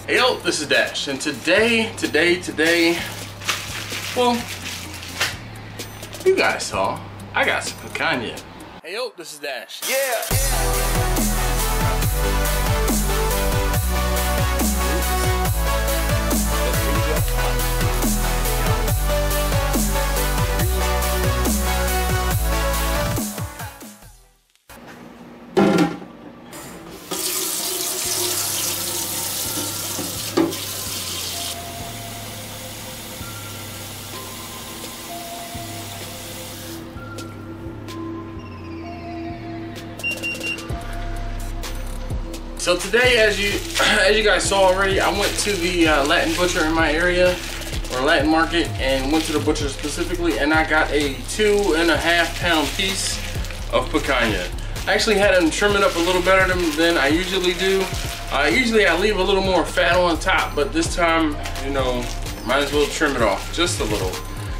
Hey yo, this is Dash, and today, well, you guys saw, I got some picanha. Hey yo, this is Dash. Yeah! So today, as you guys saw already, I went to the Latin butcher in my area, or Latin market, and went to the butcher specifically, and I got a 2.5 pound piece of picanha. I actually had them trim it up a little better than I usually do. Usually I leave a little more fat on top, but this time, you know, might as well trim it off just a little.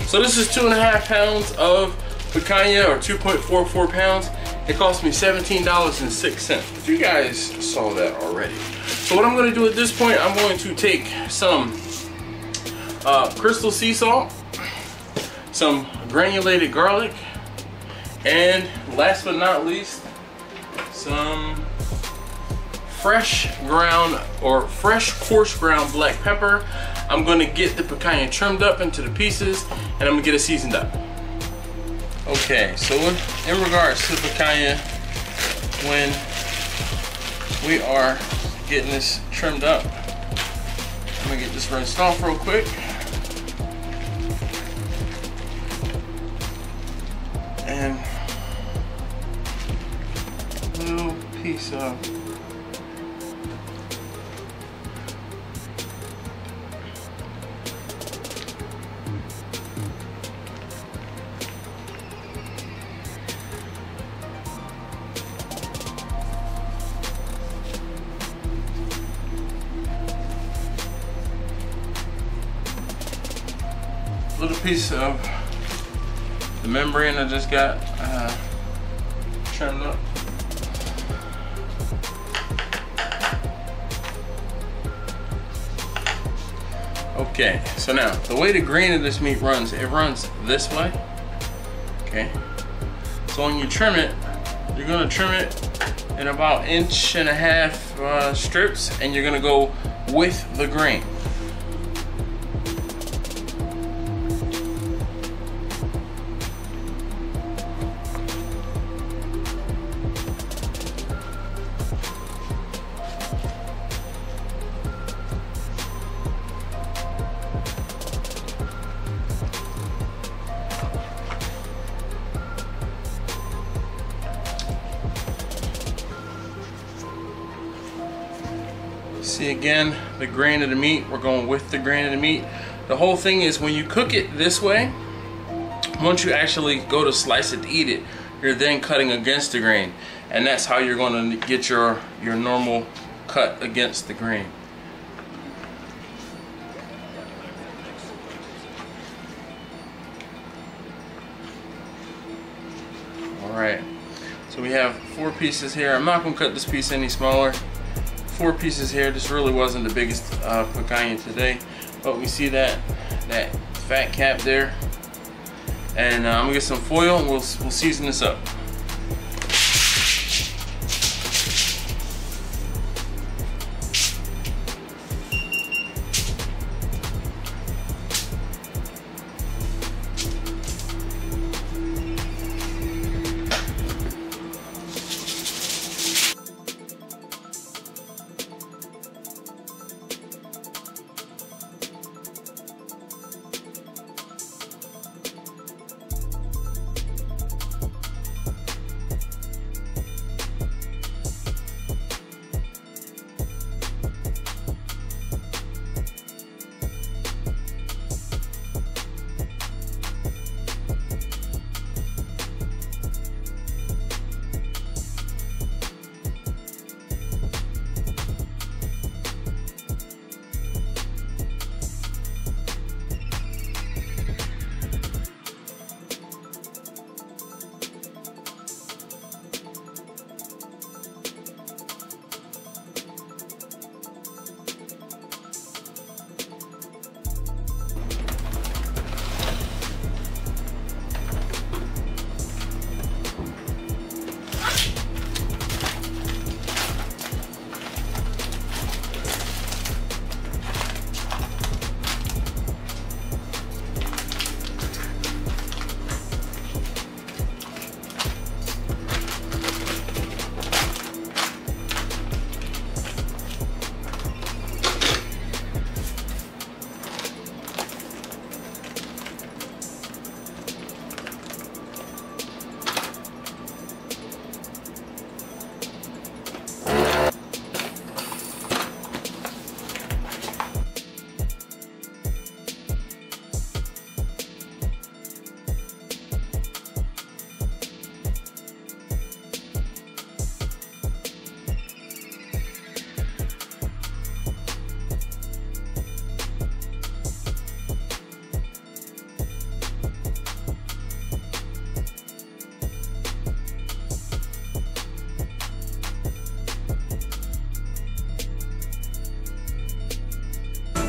So this is 2.5 pounds of picanha, or 2.44 pounds. It cost me $17.06. You guys saw that already. So what I'm going to do at this point, I'm going to take some crystal sea salt, some granulated garlic, and last but not least, some fresh coarse ground black pepper. I'm going to get the picanha trimmed up into the pieces, and I'm going to get it seasoned up. Okay, so in regards to picanha, when we are getting this trimmed up, I'm gonna get this rinsed off real quick. And a little piece of piece of the membrane I just got trimmed up. Okay, so now the way the grain of this meat runs, it runs this way. Okay, so when you trim it, you're gonna trim it in about 1.5 inch strips, and you're gonna go with the grain. See, again, the grain of the meat, we're going with the grain of the meat. The whole thing is, when you cook it this way, once you actually go to slice it to eat it, you're then cutting against the grain, and that's how you're going to get your normal cut against the grain. Alright, so we have 4 pieces here. I'm not going to cut this piece any smaller. 4 pieces here. This really wasn't the biggest picanha today, but we see that fat cap there, and I'm gonna get some foil and we'll season this up.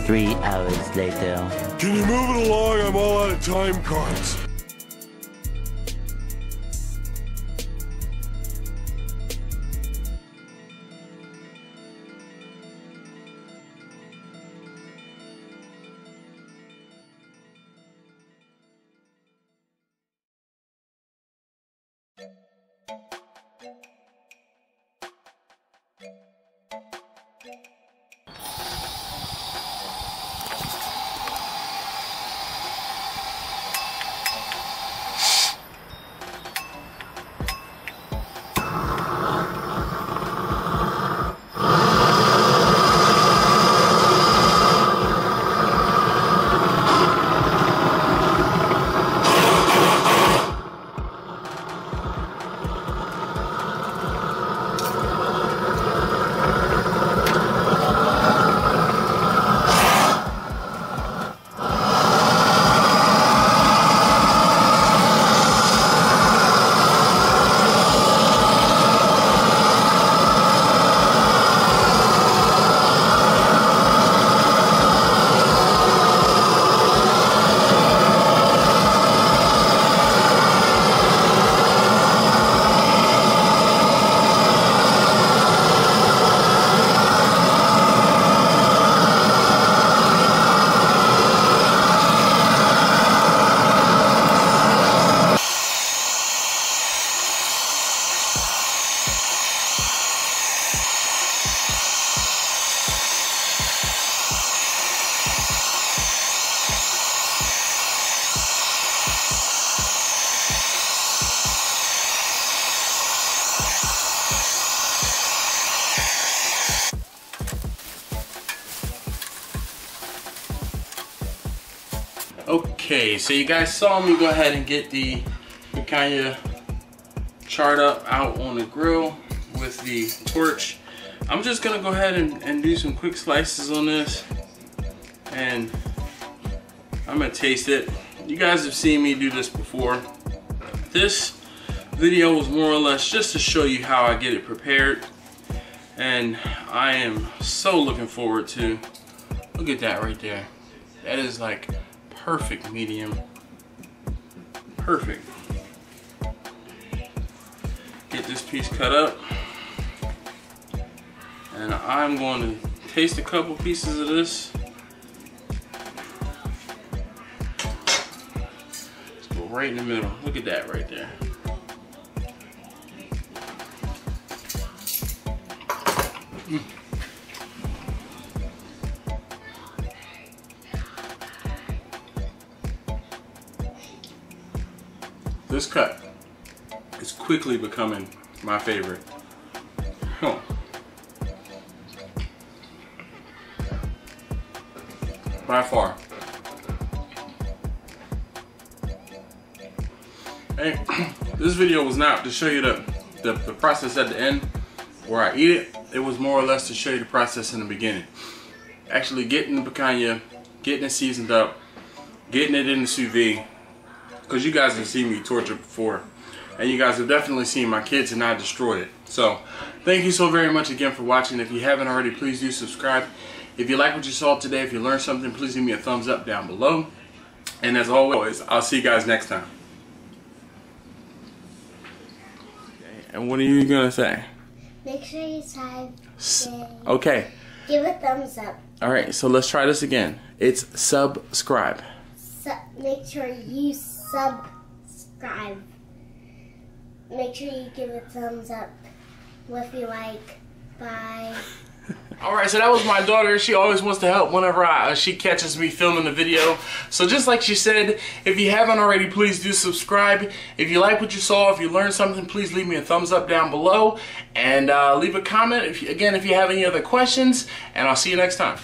3 hours later. Can you move it along? I'm all out of time cards. Okay, so you guys saw me go ahead and get the Picanha charred up out on the grill with the torch. I'm just gonna go ahead and do some quick slices on this, and I'm gonna taste it. You guys have seen me do this before. This video was more or less just to show you how I get it prepared, and I am so looking forward to, look at that right there. That is like perfect medium. Perfect. Get this piece cut up, and I'm going to taste a couple pieces of this. Let's go right in the middle. Look at that right there. This cut is quickly becoming my favorite. Huh. By far. Hey, this video was not to show you the process at the end where I eat it. It was more or less to show you the process in the beginning. Actually getting the picanha, getting it seasoned up, getting it in the sous vide. Because you guys have seen me torture before, and you guys have definitely seen my kids and I destroyed it. So thank you so very much again for watching. If you haven't already, please do subscribe. If you like what you saw today, if you learned something, please give me a thumbs up down below. And as always, I'll see you guys next time. And what are you gonna say? Make sure you subscribe. Okay. Give a thumbs up. All right, so let's try this again. It's subscribe. Make sure you subscribe. Make sure you give a thumbs up if you like. Bye. Alright, so that was my daughter. She always wants to help whenever she catches me filming the video. So just like she said, if you haven't already, please do subscribe. If you like what you saw, if you learned something, please leave me a thumbs up down below. And leave a comment, if you have any other questions. And I'll see you next time.